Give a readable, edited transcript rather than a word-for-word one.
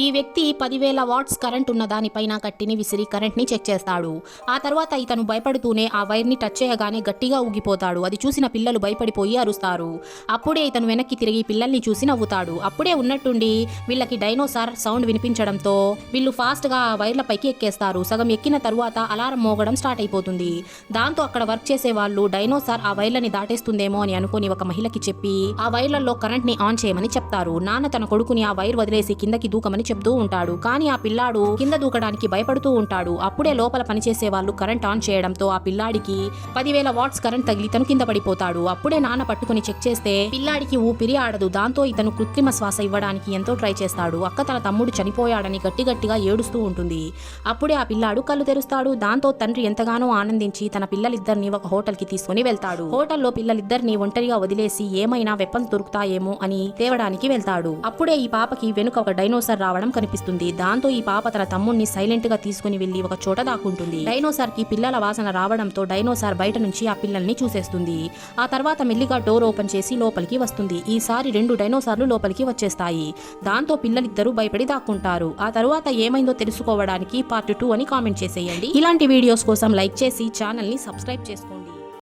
ఈ వ్యక్తి 10,000 watts current ఉన్న దానిపైన కట్టిని విసిరి కరెంట్ ని చెక్ చేస్తాడు. ఆ తర్వాత ఇతను భయపడుతూనే ఆ వైర్ ని టచ్ చేయగానే గట్టిగా ఊగిపోతాడు. అది చూసిన పిల్లలు భయపడిపోయి అరుస్తారు. అప్పుడే ఇతను వెనక్కి తిరిగి పిల్లల్ని చూసి నవ్వుతాడు. అప్పుడే ఉన్నట్టుండి వీళ్ళకి డైనోసార్ సౌండ్ వినిపించడంతో వీళ్ళు ఫాస్ట్ గా ఆ వైర్ల పైకి ఎక్కేస్తారు. సగం ఎక్కిన తరువాత అలారం మోగడం స్టార్ట్ అయిపోతుంది. దాంతో అక్కడ వర్క్ చేసే వాళ్ళు డైనోసార్ ఆ వైర్లని దాటేస్తుందేమో అని అనుకుని ఒక మహిళకి చెప్పి ఆ వైర్లలో కరెంట్ ని ఆన్ చేయమని చెప్తారు. నాన్న తన కొడుకుని ఆ వైర్ వదిలేసి కిందకి దూకమని చెప్తూ ఉంటాడు. కానీ ఆ పిల్లాడు కింద దూకడానికి భయపడుతూ ఉంటాడు. అప్పుడే లోపల పనిచేసే వాళ్ళు కరెంట్ ఆన్ చేయడంతో ఆ పిల్లాడికి 10,000 వాట్స్ కరెంట్ తగిలి తను కింద పడిపోతాడు. అప్పుడే నాన్న పట్టుకుని చెక్ చేస్తే పిల్లాడికి ఊపిరి ఆడదు. దాంతో ఇతను కృత్రిమ శ్వాస ఇవ్వడానికి ఎంతో ట్రై చేస్తాడు. అక్క తన తమ్ముడు చనిపోయాడని గట్టిగా ఏడుస్తూ ఉంటుంది. అప్పుడే ఆ పిల్లాడు కళ్ళు తెరుస్తాడు. దాంతో తండ్రి ఎంతగానో ఆనందించి తన పిల్లలిద్దరిని ఒక హోటల్ కి తీసుకుని వెళ్తాడు. హోటల్లో పిల్లలిద్దరిని ఒంటరిగా వదిలేసి ఏమైనా వెపన్స్ దొరుకుతాయేమో అని తేవడానికి వెళ్తాడు. అప్పుడే ఈ పాపకి వెనుక ఒక డైనోసార్ రావడం కనిపిస్తుంది. దాంతో ఈ పాప తన తమ్ముడిని సైలెంట్ గా తీసుకుని వెళ్లి ఒక చోట దాక్కుంటుంది. డైనోసార్ కి పిల్లల వాసన రావడంతో డైనోసార్ బయట నుంచి ఆ పిల్లల్ని చూసేస్తుంది. ఆ తర్వాత మెల్లిగా డోర్ ఓపెన్ చేసి లోపలికి వస్తుంది. ఈసారి 2 డైనోసార్లు లోపలికి వచ్చేస్తాయి. దాంతో పిల్లలిద్దరూ భయపడి దాక్కుంటారు. ఆ తర్వాత ఏమైందో తెలుసుకోవడానికి పార్ట్ 2 అని కామెంట్ చేసేయండి. ఇలాంటి వీడియోస్ కోసం లైక్ చేసి ఛానల్ ని సబ్స్క్రైబ్ చేసుకోండి.